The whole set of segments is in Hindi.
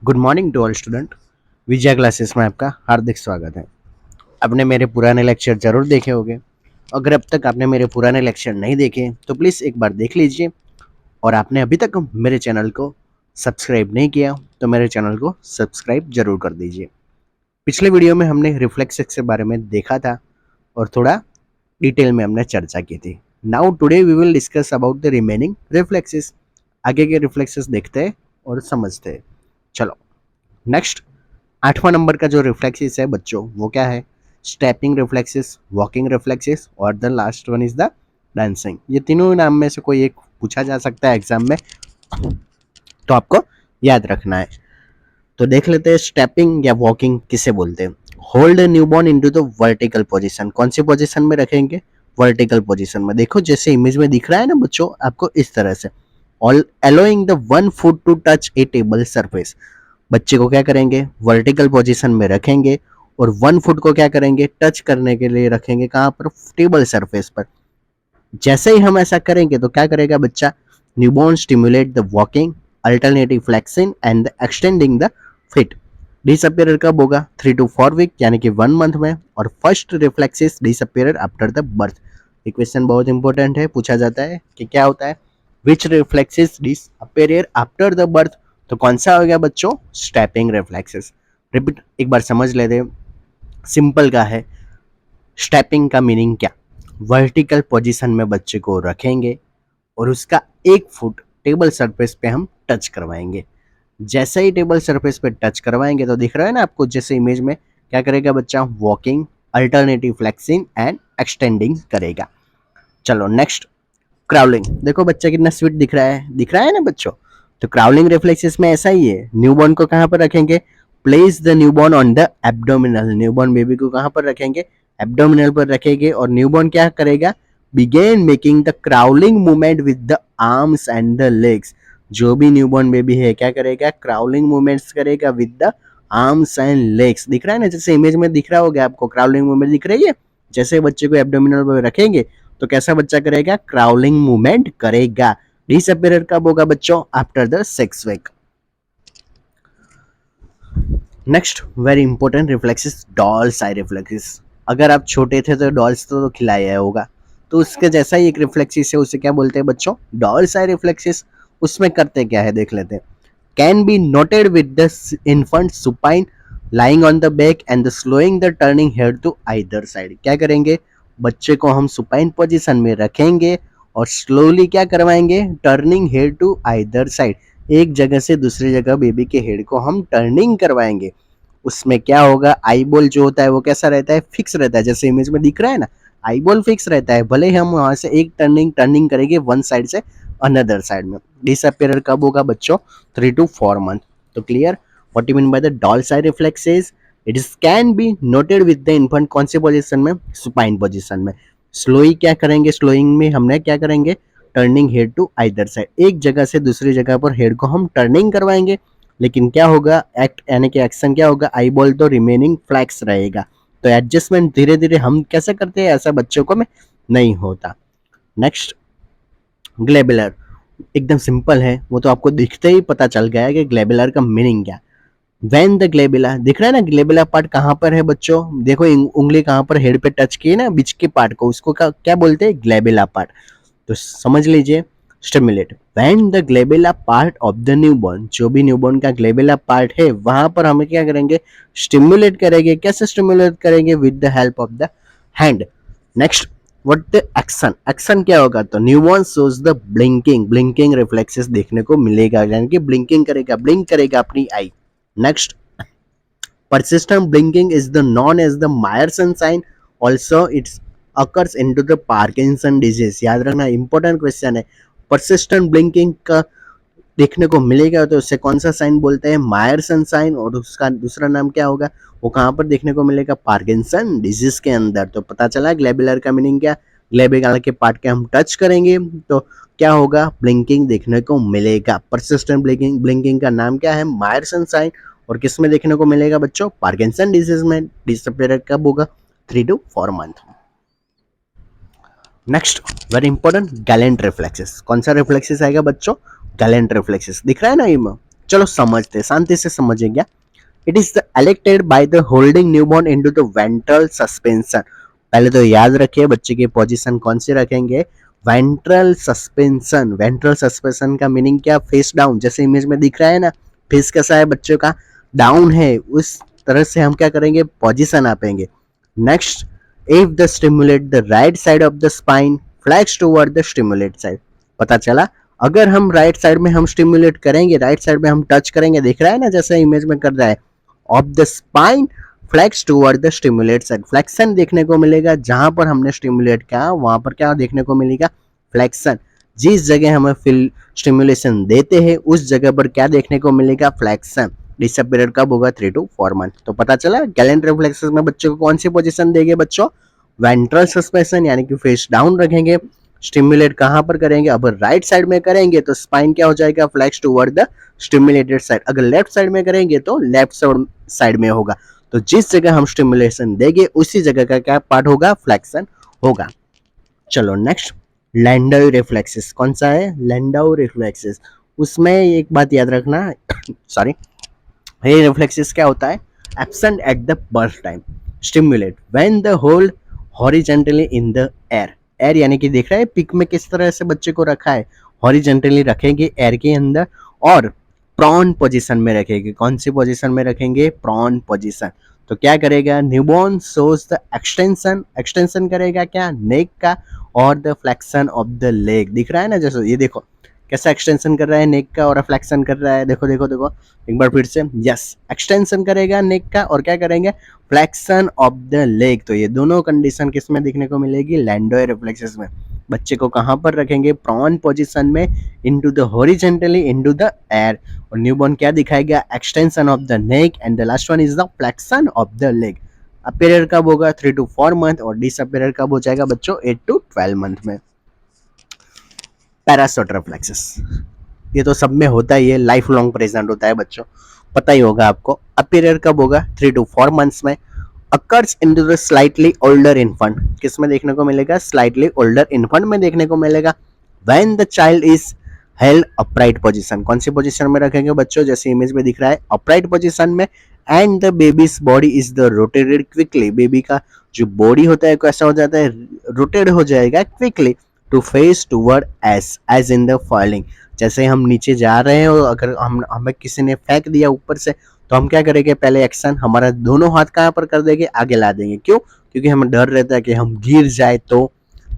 Good morning to all student. Vijay classes में आपका हार्दिक स्वागत है। आपने मेरे पुराने लेक्चर जरूर देखे होंगे। अगर अब तक आपने मेरे पुराने लेक्चर नहीं देखे तो प्लीज़ एक बार देख लीजिए। और आपने अभी तक मेरे चैनल को सब्सक्राइब नहीं किया तो मेरे चैनल को सब्सक्राइब जरूर कर दीजिए। पिछले वीडियो में हमने रिफ्लेक्सेस के बारे में देखा था और थोड़ा डिटेल में हमने चर्चा की थी। Now today we will discuss about the remaining reflexes. आगे के रिफ्लेक्सेस देखते हैं और समझते हैं। चलो नेक्स्ट 8वां नंबर का जो रिफ्लेक्सिस है बच्चों वो क्या है? स्टेपिंग रिफ्लेक्सिस, वॉकिंग रिफ्लेक्सिस और the last one is the dancing. ये तीनों नाम में से कोई एक पूछा जा सकता है एग्जाम में, तो आपको याद रखना है। तो देख लेते हैं स्टेपिंग या वॉकिंग किसे बोलते हैं। Hold a newborn into the vertical position. कौन सी पोजीशन में रखेंगे? वर्टिकल पोजीशन में। देखो जैसे इमेज में दिख रहा है ना बच्चों आपको, इस तरह से। All allowing the one foot to touch a table surface. बच्चे को क्या करेंगे? वर्टिकल पोजीशन में रखेंगे और 1 फुट को क्या करेंगे? टच करने के लिए रखेंगे। कहाँ पर? टेबल सरफेस पर। जैसे ही हम ऐसा करेंगे तो क्या करेगा बच्चा? Newborn stimulate the walking, alternative flexing and extending the feet. Disappear कब होगा? 3 to 4 वीक यानी कि 1 मंथ में। और first reflexes disappear after the birth. ये क्वेश्चन बहुत इंपॉर्टेंट है, पूछा जाता है कि क्या होता है? Which reflexes disappear after the birth. तो कौन सा हो गया बच्चों? Stepping reflexes. रिपीट एक बार समझ लेते हैं। सिंपल का है। स्टेपिंग का मीनिंग क्या? वर्टिकल पोजीशन में बच्चे को रखेंगे और उसका 1 फुट टेबल सरफेस पे हम टच करवाएंगे। जैसे ही टेबल सरफेस पे टच करवाएंगे तो दिख रहा है ना आपको जैसे इमेज में, क्या करेगा बच्चा? Walking, alternative flexing and extending करेगा। चलो नेक्स्ट, क्राउलिंग। देखो बच्चा कितना स्वीट दिख रहा है, दिख रहा है ना बच्चों? तो क्राउलिंग रिफ्लेक्सेस में ऐसा ही है। न्यूबॉर्न को कहां पर रखेंगे? Place the newborn on the abdominal. Newborn baby को कहां पर रखेंगे? एब्डोमिनल पर रखेंगे। और न्यूबॉर्न क्या करेगा? Begin making the crawling movement with the arms and the legs. जो भी न्यूबॉर्न बेबी है क्या करेगा? क्राउलिंग मूवमेंट्स करेगा with the arms and legs. दिख रहा है ना जैसे इमेज में दिख रहा होगा आपको, क्राउलिंग मूवमेंट दिख रही है। जैसे बच्चे को एब्डोमिनल पर रखेंगे तो कैसा बच्चा करेगा? क्राउलिंग मूवमेंट करेगा। डिसअपियर कब होगा बच्चों? After the 6 week. Next very important reflexes, dolls eye reflexes. अगर आप छोटे थे तो डॉल्स तो खिलाया होगा, तो उसके जैसा ही एक रिफ्लेक्सिस है, उसे क्या बोलते हैं बच्चों? Dolls eye reflexes. उसमें करते क्या है देख लेते हैं। Can be noted with the infant supine lying on the back and the slowing the turning head to either side. क्या करेंगे? बच्चे को हम सुपाइन पोजीशन में रखेंगे और स्लोली क्या करवाएंगे? Turning head to either side. एक जगह से दूसरी जगह बेबी के हेड को हम टर्निंग करवाएंगे। उसमें क्या होगा? आई बॉल जो होता है वो कैसा रहता है? फिक्स रहता है। जैसे इमेज में दिख रहा है ना, आई बॉल फिक्स रहता है। भले ही हम वहां से एक टर्निंग करेंगे वन साइड से अनदर साइड में। डिसअपियर कब होगा बच्चों? 3 to 4 मंथ। तो clear what you mean by the dolls I reflexes? It is can be noted with the infant. कौन से पोजीशन में? सुपाइन पोजीशन में। स्लोई क्या करेंगे? स्लोइंग में हमने क्या करेंगे? Turning head to either side. एक जगह से दूसरी जगह पर हेड को हम टर्निंग करवाएंगे, लेकिन क्या होगा? एक्ट यानी कि एक्शन क्या होगा? आई बॉल तो रिमेनिंग फ्लैक्स रहेगा। तो एडजस्टमेंट धीरे धीरे हम कैसे करते हैं, ऐसा बच्चों को में नहीं होता। नेक्स्ट, ग्लेबुलर। एकदम सिंपल है, वो तो आपको दिखते ही पता चल गया है कि ग्लेबुलर का मीनिंग क्या। वेन द ग्लेबुला, दिख रहा है ना ग्लेबुला पार्ट कहाँ पर है बच्चों? देखो उंगली कहाँ पर हेड पे टच की है ना, बीच के पार्ट को, उसको क्या बोलते हैं? Glabella part. तो समझ लीजिए, stimulate when the glabella part of the newborn. जो भी न्यूबॉर्न का ग्लेबुला पार्ट है वहां पर हम क्या करेंगे? स्टिमुलेट करेंगे। कैसे स्टिमुलेट करेंगे? With the help of the hand. Next, what the action. Action क्या होगा? तो newborn shows the blinking. Blinking reflexes देखने को मिलेगा, यानी कि ब्लिंकिंग करेगा, ब्लिंक करेगा अपनी eye. Next, persistent blinking is the known as the Myerson sign. Also, it occurs into the Parkinson disease. याद रखना, इंपॉर्टेंट क्वेश्चन है। persistent blinking का देखने को मिलेगा तो उससे कौन सा साइन बोलते हैं? मायरसन साइन। और उसका दूसरा नाम क्या होगा? वो कहाँ पर देखने को मिलेगा? पार्किंसन डिजीज के अंदर। तो पता चला ग्लेबुलर का मीनिंग क्या? ग्लेबुलर के पार्ट के हम टच करेंगे तो क्या होगा? ब्लिंकिंग देखने को मिलेगा। परसिस्टेंट ब्लिंकिंग, ब्लिंकिंग का नाम क्या है? मायरसन साइन। और किस में देखने को मिलेगा बच्चों? पार्किंसन डिजीज में। डिसअपियर कब होगा? 3 to 4 month. Next, very important, Gallant reflexes. कौन सा रिफ्लेक्सेस आएगा बच्चों? Gallant reflexes. दिख रहा है ना ये में? चलो समझते, शांति से समझेंगे। It is the elected by the holding newborn into the ventral suspension. पहले तो याद रखिए बच्चे की पोजीशन कौन सी रखेंगे, वेंट्रल सस्पेंशन। वेंट्रल सस्पेंशन का मीनिंग क्या, फेस डाउन, जैसे इमेज में दिख रहा है ना, फेस कैसा है बच्चों का, डाउन है, उस तरह से हम क्या करेंगे, पोजीशन आपेंगे। Next, if the stimulate the right side of the spine flex toward the stimulate side. पता चला, अगर हम राइट साइड में हम स्टिमुलेट करेंगे, राइट साइड में हम टच करेंगे, दिख रहा है ना जैसे इमेज में कर रहा है, of the spine flex toward the stimulate side. Flexion देखने को मिलेगा, जहां पर हमने स्टिमुलेट किया वहां पर क्या देखने को मिलेगा, फ्लेक्शन। जिस जगह हमें फिल स्टिमुलेशन देते हैं उस जगह पर क्या देखने को मिलेगा, फ्लेक्शन। डिसअपीयर कब होगा, 3 to 4 मंथ। तो पता चला गैलेंट रिफ्लेक्सेस में बच्चों को कौन सी पोजीशन देंगे बच्चों, वेंट्रल सस्पेंशन यानी कि फेस डाउन रखेंगे। स्टिमुलेट कहां पर करेंगे, अब राइट साइड में करेंगे तो स्पाइन क्या हो जाएगा, flex toward the stimulated side. अगर लेफ्ट साइड में करेंगे तो लेफ्ट साइड में होगा। तो जिस जगह हम स्टिमुलेशन देंगे उसी जगह का क्या पार्ट होगा, फ्लेक्शन होगा। चलो नेक्स्ट, लैंडो रिफ्लेक्सेस। कौन सा है, लैंडो रिफ्लेक्सेस। उसमें एक बात याद रखना सॉरी, ये रिफ्लेक्सेस क्या होता है, absent at the birth time, stimulate when the hold horizontally in the air. Air यानी कि देख रहा है पिक में किस तरह से बच्चे को रखा है, हॉरिजेंटली रखेंगे एयर के अंदर, और प्रॉन पोजीशन में रखेंगे। कौन सी पोजीशन में रखेंगे, प्रॉन पोजीशन। तो क्या करेगा, newborn shows the extension, extension करेगा क्या, नेक का, और the flexion of the leg. दिख रहा है ना, जैसे ये देखो कैसा एक्सटेंशन कर रहा है नेक का और फ्लेक्शन कर रहा है, देखो देखो देखो एक बार फिर से, यस, एक्सटेंशन करेगा नेक का और क्या करेंगे, फ्लेक्शन ऑफ द लेग। तो ये दोनों कंडीशन किस में देखने को मिलेगी, लैंडो रिफ्लेक्सेस में। बच्चे को कहां पर रखेंगे, प्रॉन पोजीशन में, into the horizontally into the air. और न्यूबॉर्न क्या दिखाएगा, extension of the neck, and the last one is the flexion of the leg. Appear कब होगा, 3 to 4 मंथ, और डिसअपीरियर कब हो जाएगा बच्चों, 8 to 12 मंथ में। पैरासोट रिफ्लेक्सेस, ये तो सब में होता ही है, लाइफ लॉन्ग प्रेजेंट होता है बच्चों, पता ही होगा आपको। अपीरियर कब होगा, 3 to 4 मंथ्स में। Occurs in the slightly older infant, किस में देखने को मिलेगा, स्लाइटली ओल्डर इन्फेंट में देखने को मिलेगा। When the child is held upright position, कौन सी पोजीशन में रखेंगे बच्चों, जैसे इमेज में दिख रहा है अपराइट पोजीशन में। And the babies body is the rotated quickly, baby का जो बॉडी होता है कैसा हो जाता है, रोटेट हो जाएगा quickly, to face toward as in the falling. जैसे हम नीचे जा रहे हैं और अगर हम हमें किसी ने फेंक दिया ऊपर से, तो हम क्या करेंगे, पहले एक्शन हमारा दोनों हाथ कहाँ पर कर देंगे, आगे ला देंगे। क्यों, क्योंकि हमें डर रहता है कि हम गिर जाए तो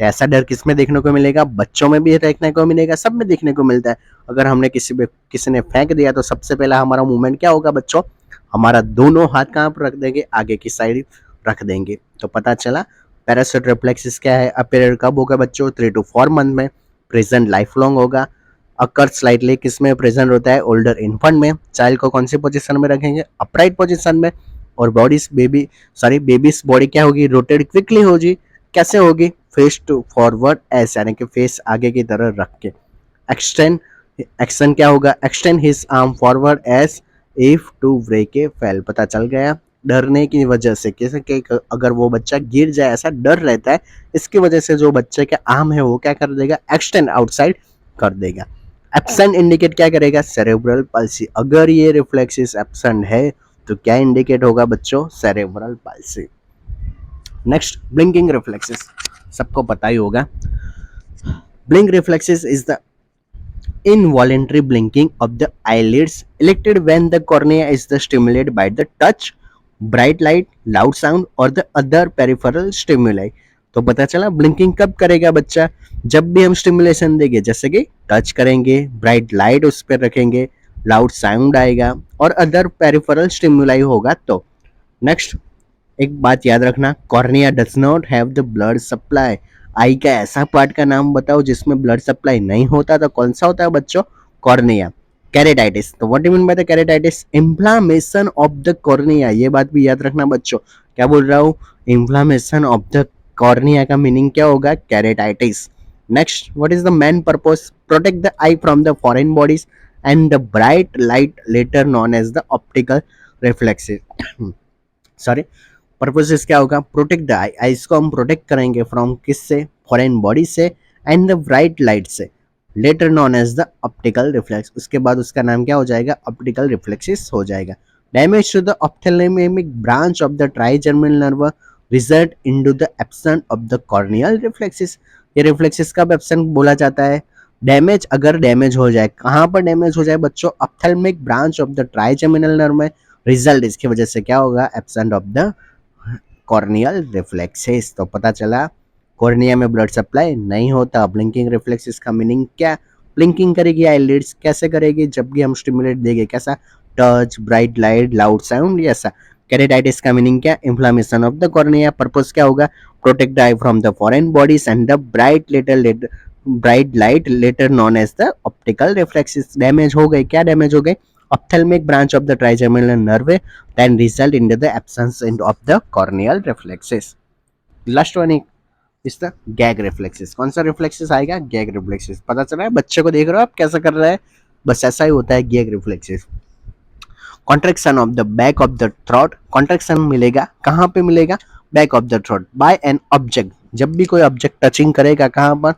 ऐसा डर किस में देखने को मिलेगा, बच्चों में भी देखने को मिलेगा, सब में देखने को मिलता है। अगर हमने किसी ने फेंक दिया तो सबसे पहला हमारा मूवमेंट क्या होगा बच्चों, हमारा दोनों हाथ कहाँ पर रख देंगे, आगे की साइड रख देंगे। तो पता चला पैरासूट रिफ्लेक्सेस क्या है, अपीरियर कब होगा बच्चों, 3 to 4 मंथ में। प्रेजेंट लाइफ लॉन्ग होगा। अकर स्लाइटली किस में प्रेजेंट होता है, ओल्डर इन्फेंट में। चाइल्ड को कौन सी पोजीशन में रखेंगे, अपराइट पोजीशन में। और बेबीज बॉडी क्या होगी, रोटेट क्विकली होगी। कैसे होगी, फेस टू फॉरवर्ड एस, यानी कि फेस आगे की तरह रख के। एक्सटेंड, एक्शन क्या होगा, extend his arm forward as if to break a fall. पता चल गया, डरने की वजह से, कैसे कि अगर वो बच्चा गिर जाए ऐसा डर रहता है, इसकी वजह से जो बच्चे के आर्म है वो क्या कर देगा, एक्सटेंड आउटसाइड कर देगा। एब्सेंट इंडिकेट क्या करेगा, सेरेब्रल पाल्सी। अगर ये रिफ्लेक्सेस एब्सेंट है तो क्या इंडिकेट होगा बच्चों, cerebral palsy. Next, blinking reflexes, सबको पता ही होगा। Blink reflexes is the involuntary blinking of the eyelids elected when the cornea is the stimulated by the touch, bright light, loud sound or the other peripheral stimuli। तो पता चला ब्लिंकिंग कब करेगा बच्चा, जब भी हम स्टिमुलेशन देंगे, जैसे कि टच करेंगे, ब्राइट लाइट उस पर रखेंगे, लाउड साउंड आएगा और अदर पेरिफेरल स्टिमुलाई होगा तो। नेक्स्ट, एक बात याद रखना, cornea does not have the blood supply. Eye का ऐसा पार्ट का नाम बताओ जिसमें ब्लड सप्लाई नहीं होता, तो कौन सा होता है बच्चों, कॉर्निया। कैरेटाइटिस, तो what do mean by the keratitis, inflammation of the cornea. ये बात भी याद रखना बच्चों, क्या बोल रहा हूँ, इन्फ्लामेशन ऑफ द कॉर्निया का मीनिंग क्या होगा, keratitis. Next, what is the main purpose, protect the eye from the foreign bodies and the bright light later known as the optical reflexes. Sorry, purposes क्या होगा, प्रोटेक्ट द आईज को हम प्रोटेक्ट करेंगे फ्रॉम किससे, फॉरेन बॉडी से, एंड द ब्राइट लाइट से, later known as the optical reflex, उसके बाद उसका नाम क्या हो जाएगा, ऑप्टिकल रिफ्लेक्सिस हो जाएगा। Damage to the ophthalmic branch of the trigeminal nerve result into the absent of the corneal reflexes. ये रिफ्लेक्सिस कब एब्सेंट बोला जाता है, डैमेज अगर डैमेज हो जाए, कहाँ पर डैमेज हो जाए बच्चों, ophthalmic branch of the trigeminal nerve में, रिजल्ट इसकी वजह से क्या होगा, absent of the corneal reflexes. तो पता चला कॉर्निया में ब्लड सप्लाई नहीं होता। ब्लिंकिंग रिफ्लेक्सेस का मीनिंग क्या, ब्लिंकिंग करेगी आईलिड्स, कैसे करेगी, जब भी हम स्टिमुलेट देंगे, कैसा, touch, bright light, loud sound, ऐसा। केरेटाइटिस का मीनिंग क्या, inflammation of the cornea, purpose क्या होगा, protect the eye from the foreign bodies and the bright light later known as the optical reflexes. Damage हो गए, क्या डैमेज हो गए, ophthalmic branch of the trigeminal nerve then result into the absence of the corneal reflexes. Last one is the gag reflexes. कौन सा reflexes आएगा, gag reflexes। पता चला है बच्चे को, देख रहे हो आप कैसा कर रहा है, बस ऐसा ही होता है gag reflexes। Contraction of the back of the throat, contraction मिलेगा कहाँ पे मिलेगा, back of the throat by an object, जब भी कोई ऑब्जेक्ट टचिंग करेगा कहाँ पर,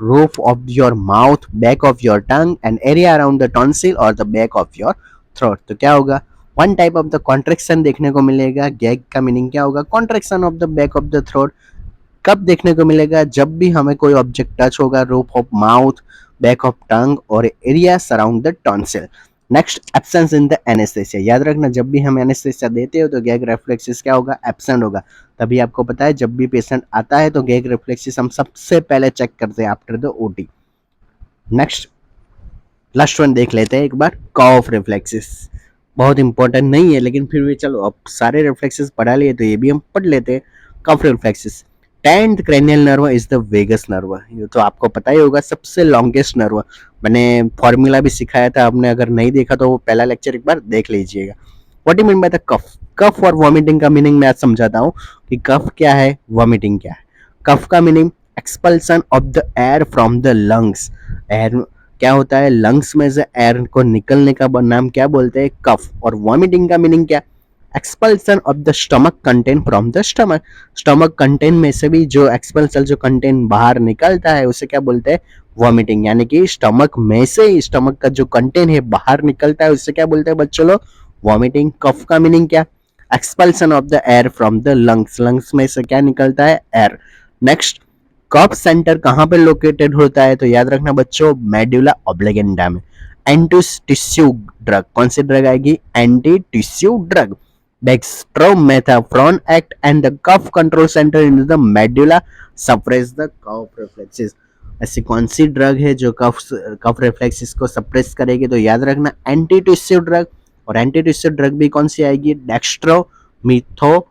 roof of your mouth, back of your tongue and area around the tonsil और the back of your throat. तो क्या होगा, one type of the contraction देखने को मिलेगा। गैग का मीनिंग क्या होगा, contraction of the back of the throat. कब देखने को मिलेगा, जब भी हमें कोई ऑब्जेक्ट टच होगा, roof of mouth, back of tongue और area surround the tonsil. Next, absence in the anaesthesia. याद रखना, जब भी हम एनेस्थेसिया देते हो तो गैग रिफ्लेक्सिस क्या होगा, एब्सेंट होगा। तभी आपको पता है जब भी पेशेंट आता है तो गैग रिफ्लेक्सिस हम सबसे पहले चेक करते हैं after the OT. Next, last one देख लेते हैं एक बार, कॉफ रिफ्लेक्सिस। बहुत इंपॉर्टेंट नहीं है लेकिन फिर भी चलो, अब सारे रिफ्लेक्सेस पढ़ा लिए तो ये भी हम पढ़ लेते हैं। कफ reflexes, 10th cranial nerve is the vagus nerve। ये तो आपको पता ही होगा, सबसे लॉन्गेस्ट नर्व। मैंने फॉर्मूला भी सिखाया था, आपने अगर नहीं देखा तो वो पहला लेक्चर एक बार देख लीजिएगा। What you mean by the cough, cough और वॉमिटिंग का मीनिंग मैं आज समझाता हूँ कि कफ क्या है, वॉमिटिंग क्या है। कफ का meaning expulsion of the air from the lungs. Air क्या होता है, लंग्स में से एयर को निकलने का नाम क्या बोलते हैं, कफ। और वॉमिटिंग का मीनिंग क्या, expulsion of the stomach content from the stomach. Stomach content में से भी जो एक्सपल्सन, जो कंटेंट बाहर निकलता है उसे क्या बोलते हैं, वॉमिटिंग। यानी कि स्टमक में से, स्टमक का जो कंटेंट है बाहर निकलता है उससे क्या बोलते हैं बच्चों लोग, वॉमिटिंग। कफ का मीनिंग क्या, expulsion of the air from the lungs, lungs में से क्या निकलता है, एयर। नेक्स्ट, कफ सेंटर कहाँ पे लोकेटेड होता है, तो याद रखना बच्चों, मेडुला ऑब्लिगेंडा में। एंटी टिश्यू ड्रग, कौन सी ड्रग आएगी, anti tissue drug. Dextromethorphan act and the cough control center into the medulla suppress the cough reflexes। ऐसी कौन सी ड्रग है जो कफ रिफ्लेक्सिस को सप्रेस करेगी, तो याद रखना एंटी टिश्यू ड्रग। और एंटी टिश्यू ड्रग भी कौन सी आएगी, डेक्स्ट्रोमिथोफेन।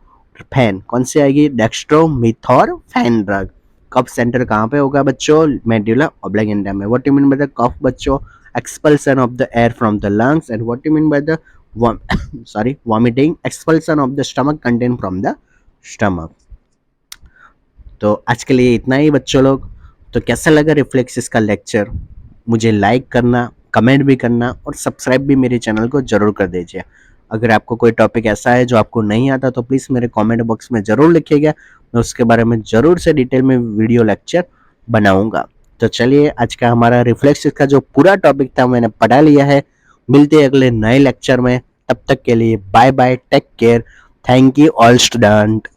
कौन सी आएगी, डेक्स्ट्रोमिथोफेन ड्रग। कफ सेंटर कहाँ पे होगा बच्चों, मेडुला ऑब्लिगेंडा में। What you mean by the cough बच्चों, expulsion of the air from the lungs. And what you mean by the vomiting, expulsion of the stomach content from the stomach। तो आज के लिए इतना ही बच्चों लोग। तो कैसा लगा रिफ्लेक्सिस का लेक्चर, मुझे लाइक करना, कमेंट भी करना और सब्सक्राइब भी मेरे चैनल को जरूर कर दीजिए। अगर आपको कोई टॉपिक ऐसा है जो आपको नहीं आता तो प्लीज़ मेरे कमेंट बॉक्स में ज़रूर लिखिएगा, मैं उसके बारे में ज़रूर से डिटेल में वीडियो लेक्चर बनाऊंगा। तो चलिए, आज का हमारा रिफ्लेक्सिस का जो पूरा टॉपिक था मैंने पढ़ा लिया है। मिलते हैं अगले नए लेक्चर में, तब तक के लिए bye bye, take care, thank you all student.